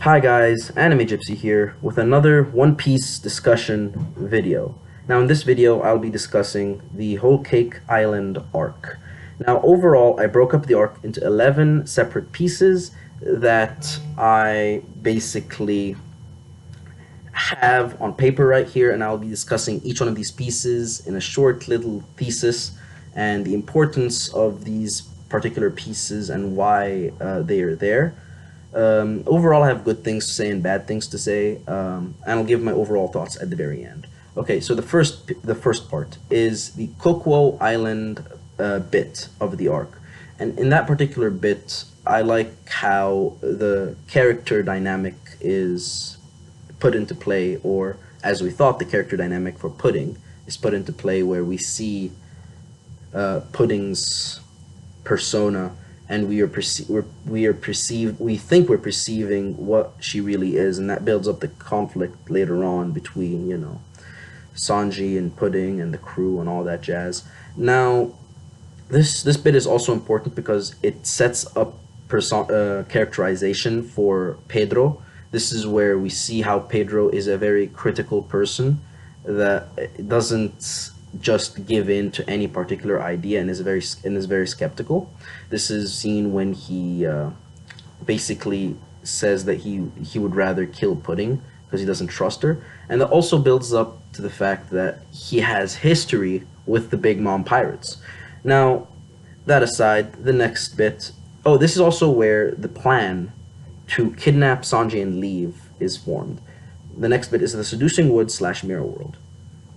Hi guys, Anime Gypsy here with another One Piece discussion video. Now in this video I'll be discussing the Whole Cake Island arc. Now overall I broke up the arc into 11 separate pieces that I basically have on paper right here, and I'll be discussing each one of these pieces in a short little thesis and the importance of these particular pieces and why they are there. Overall, I have good things to say and bad things to say, and I'll give my overall thoughts at the very end. Okay, so the first part is the Kokuo Island bit of the arc, and in that particular bit, I like how the character dynamic is put into play, or as we thought, the character dynamic for Pudding is put into play, where we see Pudding's persona, and we think we're perceiving what she really is, and that builds up the conflict later on between, you know, Sanji and Pudding and the crew and all that jazz. Now this bit is also important because it sets up characterization for Pedro. This is where we see how Pedro is a very critical person that doesn't just give in to any particular idea and is very skeptical. This is seen when he basically says that he would rather kill Pudding because he doesn't trust her, and that also builds up to the fact that he has history with the Big Mom pirates. Now, that aside, the next bit. Oh, this is also where the plan to kidnap Sanji and leave is formed. The next bit is the Seducing Wood / Mirror World.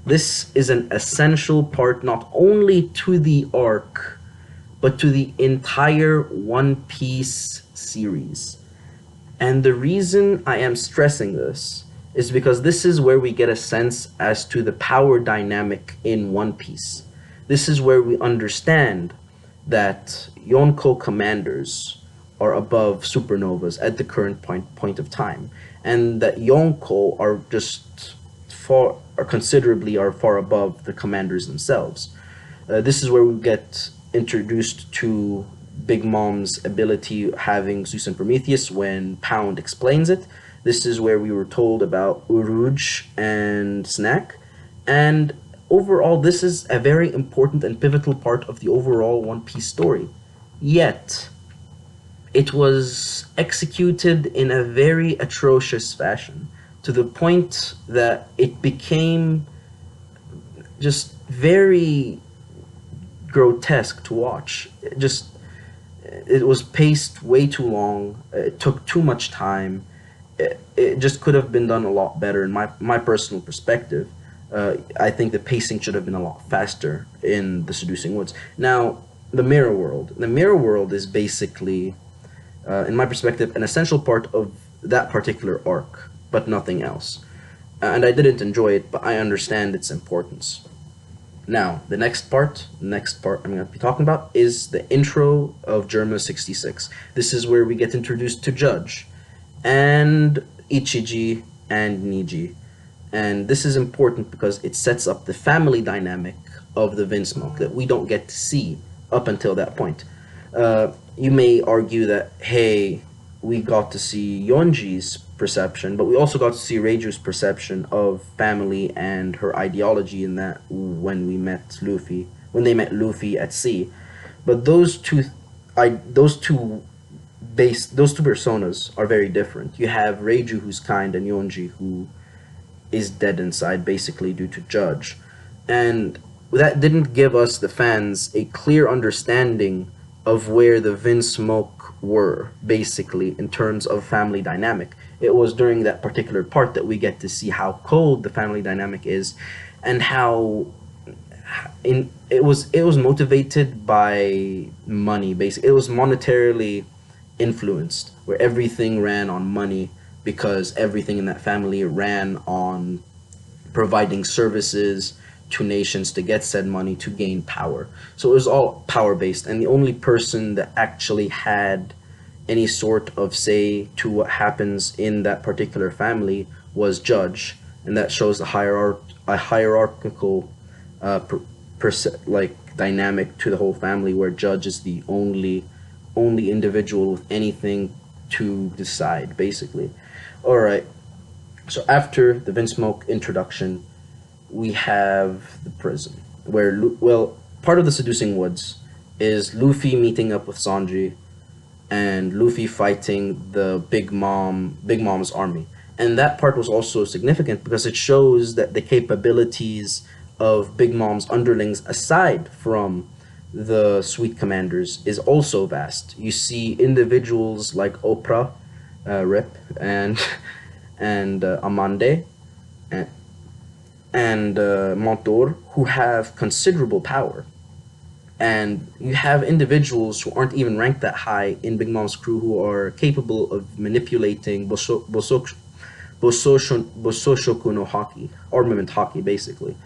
This is an essential part not only to the arc, but to the entire One Piece series. And the reason I am stressing this is because this is where we get a sense as to the power dynamic in One Piece. This is where we understand that Yonko commanders are above supernovas at the current point of time, and that Yonko are just considerably far above the commanders themselves. This is where we get introduced to Big Mom's ability having Zeus and Prometheus when Pound explains it. This is where we were told about Uruj and Snack, and overall this is a very important and pivotal part of the overall One Piece story. Yet it was executed in a very atrocious fashion, to the point that it became just very grotesque to watch. It was paced way too long. It took too much time. It just could have been done a lot better in my personal perspective. I think the pacing should have been a lot faster in the Seducing Woods. Now, the Mirror World. The Mirror World is basically, in my perspective, an essential part of that particular arc, but nothing else. And I didn't enjoy it, but I understand its importance. Now, the next part I'm going to be talking about is the intro of Germa 66. This is where we get introduced to Judge, and Ichiji, and Niji. And this is important because it sets up the family dynamic of the Vinsmoke that we don't get to see up until that point. You may argue that, hey, we got to see Yonji's perception, but we also got to see Reiju's perception of family and her ideology in that when they met Luffy at sea. But those two personas are very different. You have Reiju, who's kind, and Yonji, who is dead inside, basically due to Judge. And that didn't give us, the fans, a clear understanding of where the Vinsmoke were, basically, in terms of family dynamic. It was during that particular part that we get to see how cold the family dynamic is, and how it was motivated by money, basically. It was monetarily influenced, where everything ran on money, because everything in that family ran on providing services to nations to get said money to gain power. So it was all power based, and the only person that actually had any sort of say to what happens in that particular family was Judge, and that shows a hierarchical dynamic to the whole family, where Judge is the only individual with anything to decide, basically. All right. So after the Vinsmoke introduction, we have the prison where well, part of the Seducing Woods is Luffy meeting up with Sanji and Luffy fighting the Big Mom's army. And that part was also significant because it shows that the capabilities of Big Mom's underlings, aside from the Sweet Commanders, is also vast. You see individuals like Oprah, Rip, and Amande, and, and Montour, who have considerable power. And you have individuals who aren't even ranked that high in Big Mom's crew who are capable of manipulating Bososhoku no Haki, armament Haki, basically.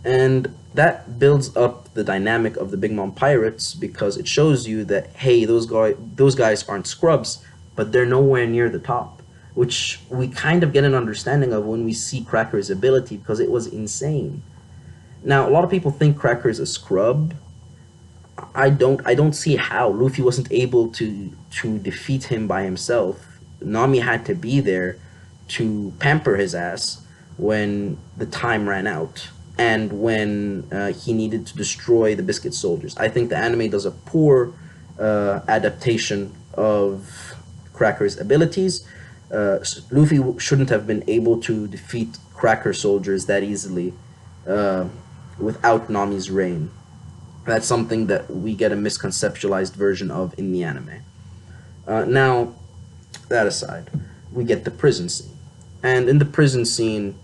And that builds up the dynamic of the Big Mom pirates because it shows you that, hey, those guys aren't scrubs, but they're nowhere near the top, which we kind of get an understanding of when we see Cracker's ability because it was insane. Now, a lot of people think Cracker's a scrub. I don't see how Luffy wasn't able to defeat him by himself. Nami had to be there to pamper his ass when the time ran out and when he needed to destroy the Biscuit Soldiers. I think the anime does a poor adaptation of Cracker's abilities. Luffy shouldn't have been able to defeat Cracker soldiers that easily without Nami's reign. That's something that we get a misconceptualized version of in the anime. Now, that aside, we get the prison scene. And in the prison scene,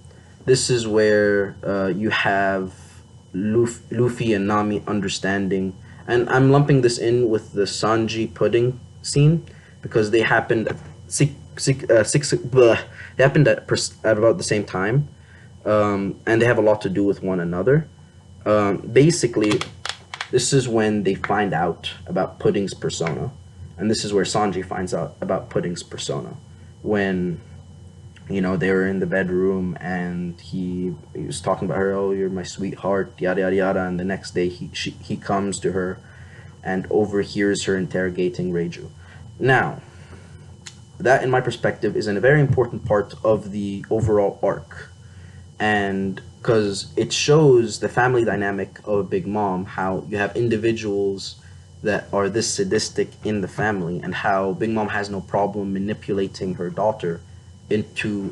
this is where you have Luffy and Nami understanding. And I'm lumping this in with the Sanji pudding scene because they happened at they happened at about the same time. And they have a lot to do with one another. Basically, this is when they find out about Pudding's persona. And this is where Sanji finds out about Pudding's persona. When, you know, they were in the bedroom and he was talking about her, oh, you're my sweetheart, yada, yada, yada. And the next day he comes to her and overhears her interrogating Reiju. Now, that, in my perspective, is a very important part of the overall arc. And because it shows the family dynamic of Big Mom, how you have individuals that are this sadistic in the family, and how Big Mom has no problem manipulating her daughter into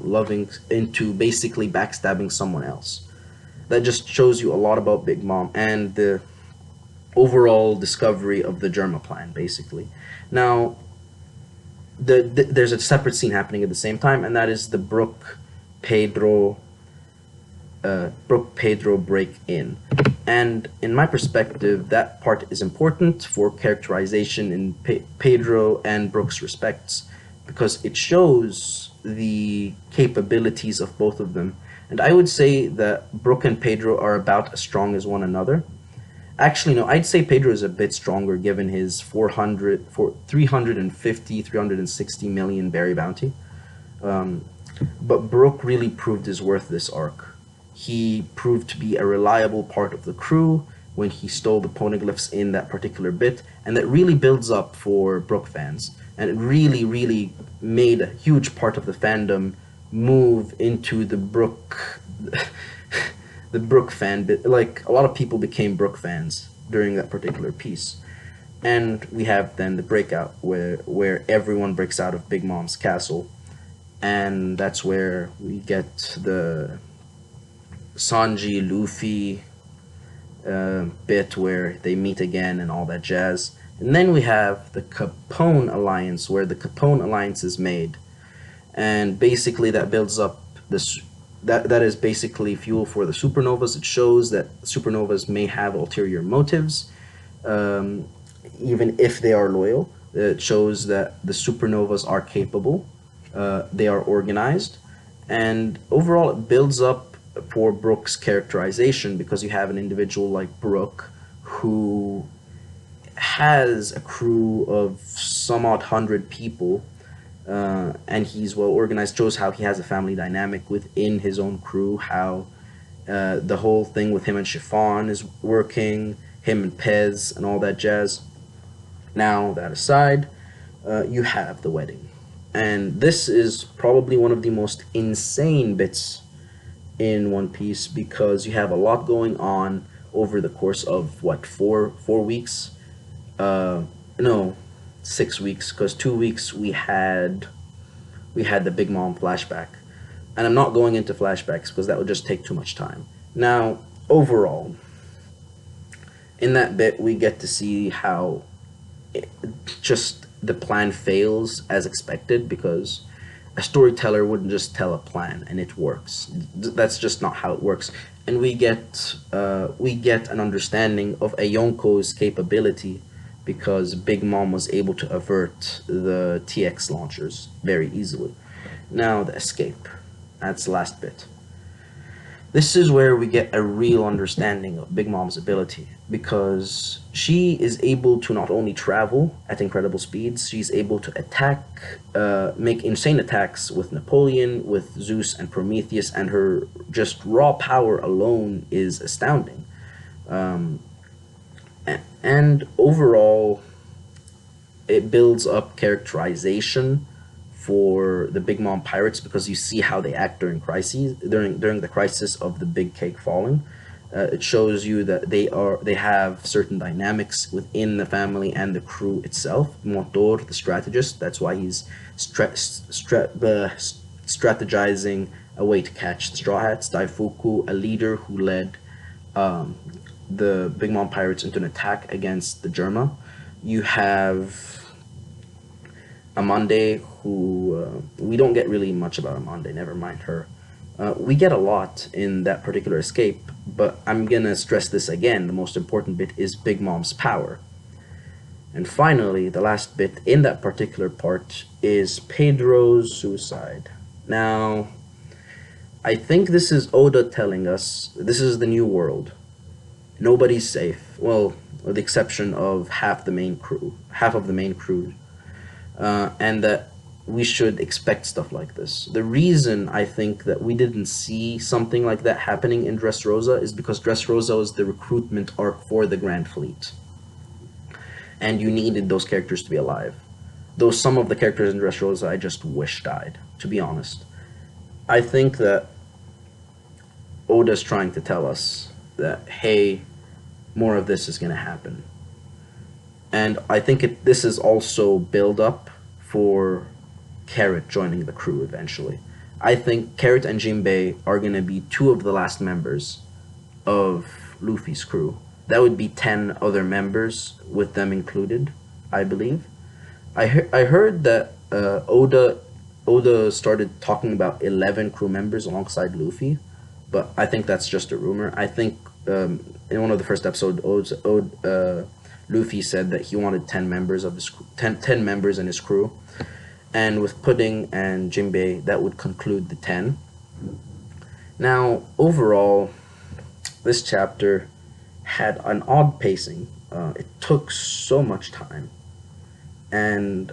basically backstabbing someone else. That just shows you a lot about Big Mom and the overall discovery of the Germa plan, basically. Now, there's a separate scene happening at the same time, and that is the Brook Pedro break in. And in my perspective, that part is important for characterization in Pedro and Brook's respects because it shows the capabilities of both of them. And I would say that Brook and Pedro are about as strong as one another. Actually, no, I'd say Pedro is a bit stronger given his 360 million berry bounty. But Brook really proved his worth this arc. He proved to be a reliable part of the crew when he stole the poneglyphs in that particular bit, and that really builds up for Brook fans. And it really, really made a huge part of the fandom move into the Brook, the Brook fan bit. Like, a lot of people became Brook fans during that particular piece. And we have then the breakout where everyone breaks out of Big Mom's castle, and that's where we get the Sanji Luffy bit where they meet again and all that jazz. And then we have the Capone Alliance, where the Capone Alliance is made, and basically that builds up this. That is basically fuel for the supernovas. It shows that supernovas may have ulterior motives, even if they are loyal. It shows that the supernovas are capable, they are organized, and overall it builds up for Brook's characterization because you have an individual like Brook who has a crew of some odd 100 people, and he's well organized. Shows how he has a family dynamic within his own crew, how the whole thing with him and Chiffon is working, him and Pez and all that jazz. Now, that aside, you have the wedding. And this is probably one of the most insane bits in One Piece because you have a lot going on over the course of what, four weeks? Uh, no, 6 weeks, because 2 weeks we had the Big Mom flashback. And I'm not going into flashbacks because that would just take too much time. Now, overall, in that bit, we get to see how it, just the plan fails as expected because a storyteller wouldn't just tell a plan and it works. That's just not how it works. And we get an understanding of a Yonko's capability because Big Mom was able to avert the TX launchers very easily. Now the escape. That's the last bit. This is where we get a real understanding of Big Mom's ability because she is able to not only travel at incredible speeds, she's able to attack, make insane attacks with Napoleon, with Zeus and Prometheus, and her just raw power alone is astounding. Um, and overall, it builds up characterization for the Big Mom pirates because you see how they act during crises, during the crisis of the Big Cake falling. It shows you that they have certain dynamics within the family and the crew itself. Motor, the strategist, that's why he's strategizing a way to catch the Straw Hats. Daifuku, a leader who led um, the Big Mom pirates into an attack against the Germa. You have Amande, who we don't get really much about Amande, never mind her. We get a lot in that particular escape, but I'm gonna stress this again. The most important bit is Big Mom's power. And finally, the last bit in that particular part is Pedro's suicide. Now, I think this is Oda telling us this is the new world. Nobody's safe. Well, with the exception of half of the main crew, and that we should expect stuff like this. The reason I think that we didn't see something like that happening in Dressrosa is because Dressrosa was the recruitment arc for the Grand Fleet, and you needed those characters to be alive. Though some of the characters in Dressrosa I just wish died, to be honest. I think that Oda's trying to tell us that, hey, more of this is going to happen. And I think this is also build up for Carrot joining the crew eventually. I think Carrot and Jinbei are going to be two of the last members of Luffy's crew. That would be 10 other members with them included, I believe. I heard that Oda started talking about 11 crew members alongside Luffy, but I think that's just a rumor. I think in one of the first episodes, Luffy said that he wanted 10 members of his 10 members in his crew, and with Pudding and Jinbei, that would conclude the 10. Now, overall, this chapter had an odd pacing. It took so much time, and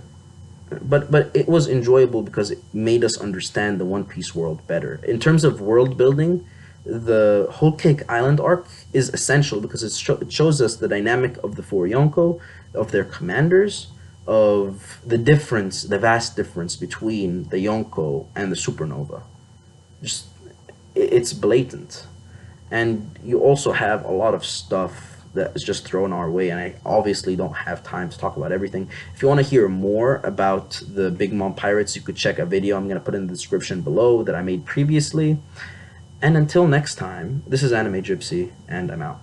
but it was enjoyable because it made us understand the One Piece world better. In terms of world building, the Whole Cake Island arc is essential because it shows us the dynamic of the four Yonko, of their commanders, of the vast difference between the Yonko and the Supernova. Just it's blatant, and you also have a lot of stuff that is just thrown our way, and I obviously don't have time to talk about everything. If you want to hear more about the Big Mom Pirates, you could check a video I'm going to put in the description below that I made previously. And until next time, this is Anime Gypsy, and I'm out.